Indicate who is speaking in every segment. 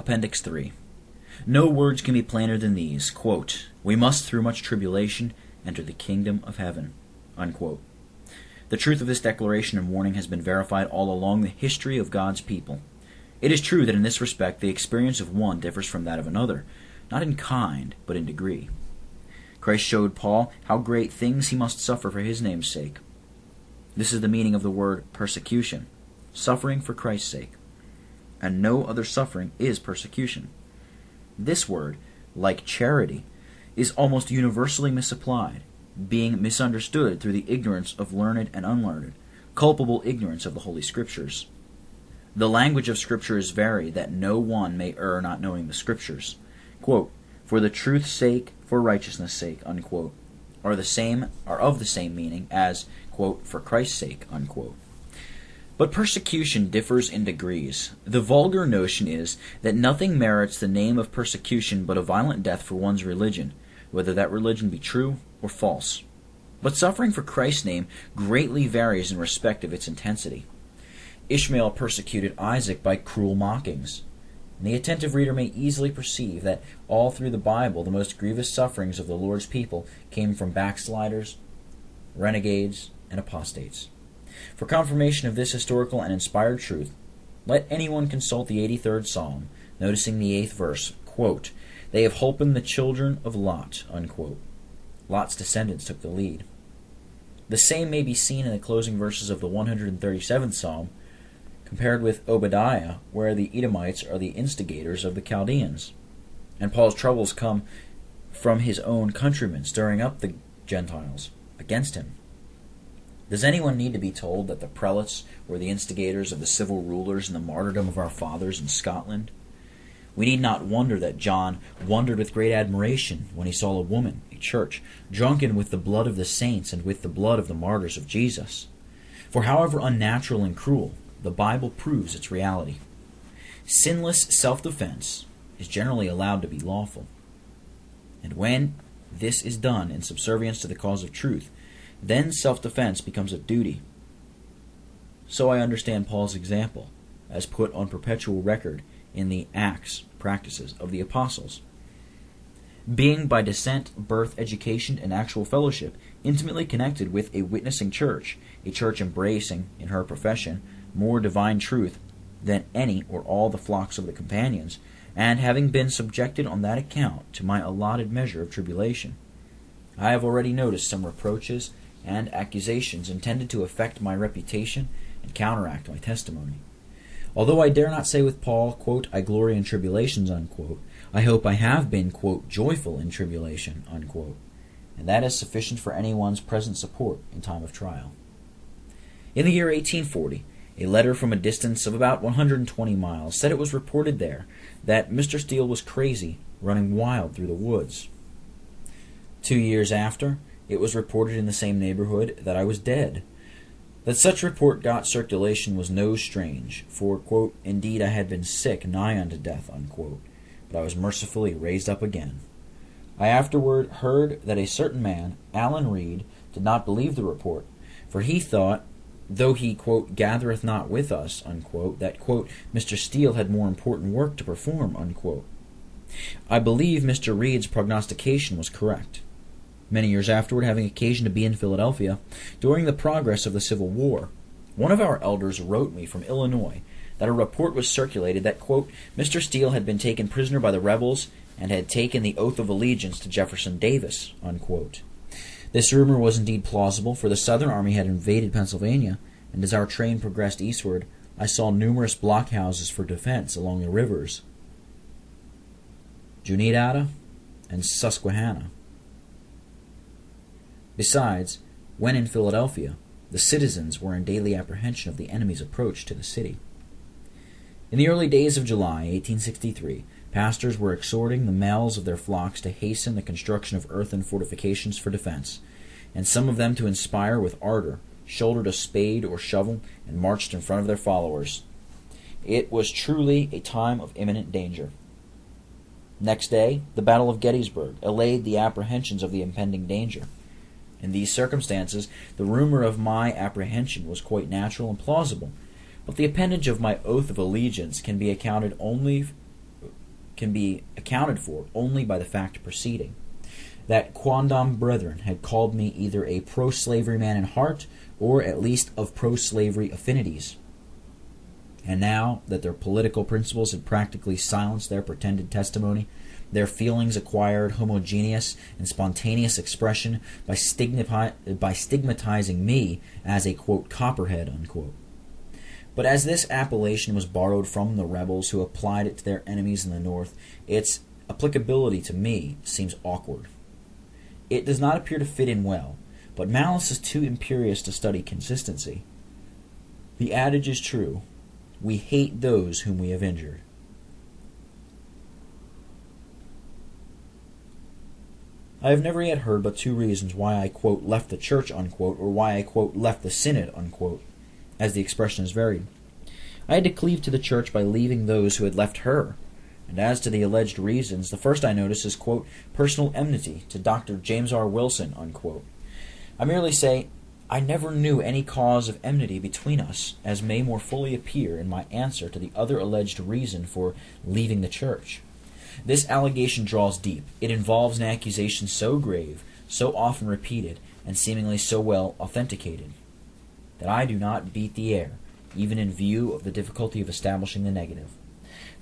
Speaker 1: Appendix 3. No words can be plainer than these. Quote, "We must through much tribulation enter the kingdom of heaven." Unquote. The truth of this declaration and warning has been verified all along the history of God's people. It is true that in this respect the experience of one differs from that of another, not in kind, but in degree. Christ showed Paul how great things he must suffer for his name's sake. This is the meaning of the word persecution, suffering for Christ's sake. And no other suffering is persecution. This word, like charity, is almost universally misapplied, being misunderstood through the ignorance of learned and unlearned, culpable ignorance of the Holy Scriptures. The language of Scripture is varied, that no one may err not knowing the Scriptures. Quote, "For the truth's sake, for righteousness' sake," unquote, are of the same meaning as, quote, "for Christ's sake," unquote. But persecution differs in degrees. The vulgar notion is that nothing merits the name of persecution but a violent death for one's religion, whether that religion be true or false. But suffering for Christ's name greatly varies in respect of its intensity. Ishmael persecuted Isaac by cruel mockings. And the attentive reader may easily perceive that all through the Bible the most grievous sufferings of the Lord's people came from backsliders, renegades, and apostates. For confirmation of this historical and inspired truth, let anyone consult the 83rd Psalm, noticing the 8th verse, quote, "They have holpen the children of Lot," unquote. Lot's descendants took the lead. The same may be seen in the closing verses of the 137th Psalm, compared with Obadiah, where the Edomites are the instigators of the Chaldeans. And Paul's troubles come from his own countrymen stirring up the Gentiles against him. Does anyone need to be told that the prelates were the instigators of the civil rulers and the martyrdom of our fathers in Scotland? We need not wonder that John wondered with great admiration when he saw a woman, a church, drunken with the blood of the saints and with the blood of the martyrs of Jesus. For however unnatural and cruel, the Bible proves its reality. Sinless self-defense is generally allowed to be lawful. And when this is done in subservience to the cause of truth, then self-defense becomes a duty. So I understand Paul's example, as put on perpetual record in the Acts practices of the apostles. Being by descent, birth, education, and actual fellowship intimately connected with a witnessing church, a church embracing, in her profession, more divine truth than any or all the flocks of the companions, and having been subjected on that account to my allotted measure of tribulation, I have already noticed some reproaches and accusations intended to affect my reputation and counteract my testimony. Although I dare not say with Paul, quote, "I glory in tribulations," unquote, I hope I have been, quote, "joyful in tribulation," unquote, and that is sufficient for anyone's present support in time of trial. In the year 1840, a letter from a distance of about 120 miles said it was reported there that Mr. Steele was crazy, running wild through the woods. 2 years after, it was reported in the same neighborhood that I was dead. That such report got circulation was no strange, for, quote, "Indeed I had been sick nigh unto death," unquote, but I was mercifully raised up again. I afterward heard that a certain man, Allen Reed, did not believe the report, for he thought, though he, quote, "gathereth not with us," unquote, that, quote, Mr. Steele had more important work to perform, unquote. I believe Mr. Reed's prognostication was correct. Many years afterward, having occasion to be in Philadelphia, during the progress of the Civil War, one of our elders wrote me from Illinois that a report was circulated that, quote, Mr. Steele had been taken prisoner by the rebels and had taken the oath of allegiance to Jefferson Davis, unquote. This rumor was indeed plausible, for the Southern Army had invaded Pennsylvania, and as our train progressed eastward, I saw numerous blockhouses for defense along the rivers Juniata and Susquehanna. Besides, when in Philadelphia, the citizens were in daily apprehension of the enemy's approach to the city. In the early days of July 1863, pastors were exhorting the males of their flocks to hasten the construction of earthen fortifications for defense, and some of them to inspire with ardor, shouldered a spade or shovel, and marched in front of their followers. It was truly a time of imminent danger. Next day, the Battle of Gettysburg allayed the apprehensions of the impending danger. In these circumstances, the rumor of my apprehension was quite natural and plausible, but the appendage of my oath of allegiance can be accounted only can be accounted for only by the fact preceding, that quondam brethren had called me either a pro-slavery man in heart, or at least of pro-slavery affinities. And now that their political principles had practically silenced their pretended testimony, their feelings acquired homogeneous and spontaneous expression by stigmatizing me as a, quote, copperhead, unquote. But as this appellation was borrowed from the rebels who applied it to their enemies in the North, its applicability to me seems awkward. It does not appear to fit in well, but malice is too imperious to study consistency. The adage is true: we hate those whom we have injured. I have never yet heard but two reasons why I, quote, left the church, unquote, or why I, quote, left the synod, unquote, as the expression is varied. I had to cleave to the church by leaving those who had left her. And as to the alleged reasons, the first I notice is, quote, personal enmity to Dr. James R. Wilson, unquote. I merely say, I never knew any cause of enmity between us, as may more fully appear in my answer to the other alleged reason for leaving the church. This allegation draws deep. It involves an accusation so grave, so often repeated, and seemingly so well authenticated, that I do not beat the air, even in view of the difficulty of establishing the negative.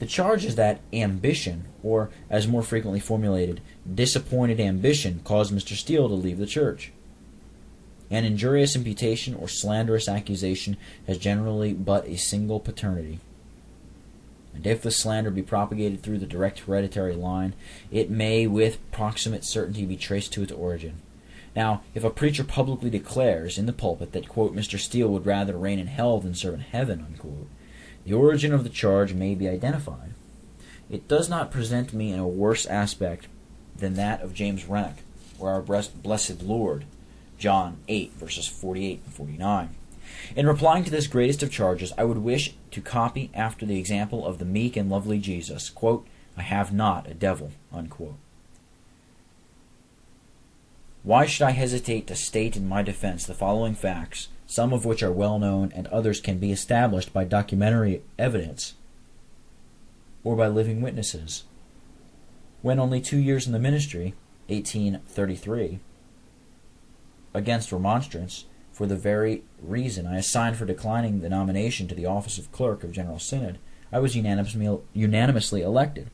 Speaker 1: The charge is that ambition, or, as more frequently formulated, disappointed ambition, caused Mr. Steele to leave the church. An injurious imputation or slanderous accusation has generally but a single paternity. And if the slander be propagated through the direct hereditary line, it may with proximate certainty be traced to its origin. Now, if a preacher publicly declares in the pulpit that, quote, Mr. Steele would rather reign in hell than serve in heaven, unquote, the origin of the charge may be identified. It does not present me in a worse aspect than that of James Renwick, or our blessed Lord, John 8, verses 48 and 49. In replying to this greatest of charges, I would wish to copy after the example of the meek and lovely Jesus, quote, I have not a devil, unquote. Why should I hesitate to state in my defense the following facts, some of which are well known and others can be established by documentary evidence or by living witnesses? When only 2 years in the ministry, 1833, against remonstrance, for the very reason I assigned for declining the nomination to the office of clerk of General Synod, I was unanimously elected.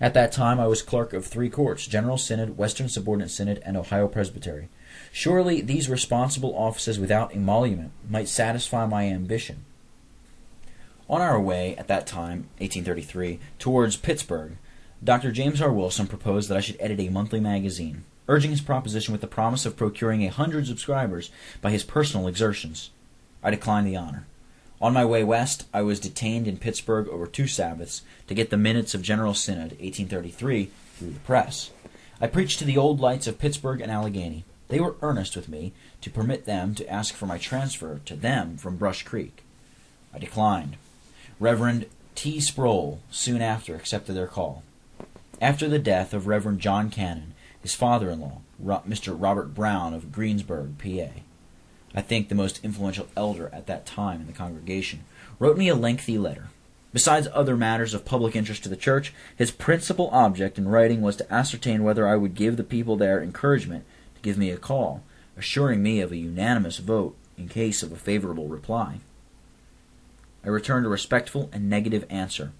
Speaker 1: At that time I was clerk of 3 courts, General Synod, Western Subordinate Synod, and Ohio Presbytery. Surely these responsible offices without emolument might satisfy my ambition. On our way, at that time, 1833, towards Pittsburgh, Dr. James R. Wilson proposed that I should edit a monthly magazine, urging his proposition with the promise of procuring 100 subscribers by his personal exertions. I declined the honor. On my way west, I was detained in Pittsburgh over 2 Sabbaths to get the minutes of General Synod, 1833, through the press. I preached to the old lights of Pittsburgh and Allegheny. They were earnest with me to permit them to ask for my transfer to them from Brush Creek. I declined. Reverend T. Sproul soon after accepted their call. After the death of Reverend John Cannon, his father-in-law, Mr. Robert Brown of Greensburg, PA, I think the most influential elder at that time in the congregation, wrote me a lengthy letter. Besides other matters of public interest to the church, his principal object in writing was to ascertain whether I would give the people there encouragement to give me a call, assuring me of a unanimous vote in case of a favorable reply. I returned a respectful and negative answer.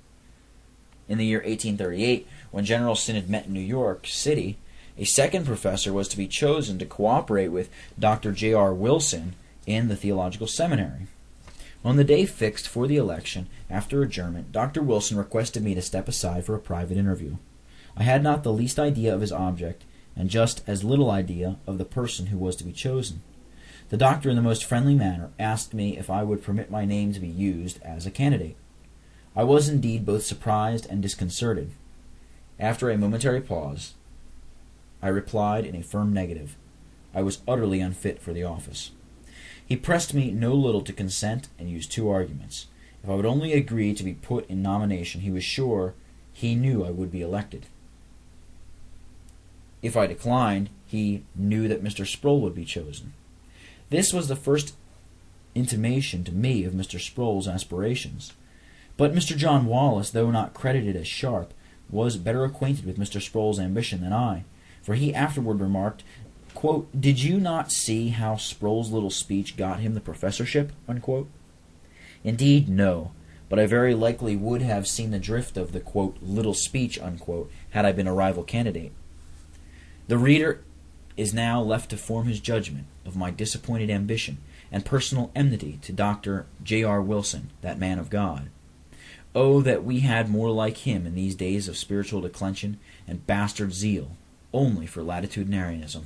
Speaker 1: In the year 1838, when General Synod met in New York City, a second professor was to be chosen to cooperate with Dr. J.R. Wilson in the theological seminary. On the day fixed for the election, after adjournment, Dr. Wilson requested me to step aside for a private interview. I had not the least idea of his object, and just as little idea of the person who was to be chosen. The doctor, in the most friendly manner, asked me if I would permit my name to be used as a candidate. I was indeed both surprised and disconcerted. After a momentary pause, I replied in a firm negative. I was utterly unfit for the office. He pressed me no little to consent and used 2 arguments. If I would only agree to be put in nomination, he was sure he knew I would be elected. If I declined, he knew that Mr. Sproul would be chosen. This was the first intimation to me of Mr. Sproul's aspirations. But Mr. John Wallace, though not credited as sharp, was better acquainted with Mr. Sproul's ambition than I, for he afterward remarked, quote, "Did you not see how Sproul's little speech got him the professorship?" Unquote. Indeed, no, but I very likely would have seen the drift of the, quote, little speech, unquote, had I been a rival candidate. The reader is now left to form his judgment of my disappointed ambition and personal enmity to Dr. J.R. Wilson, that man of God. Oh, that we had more like him in these days of spiritual declension and bastard zeal, only for latitudinarianism.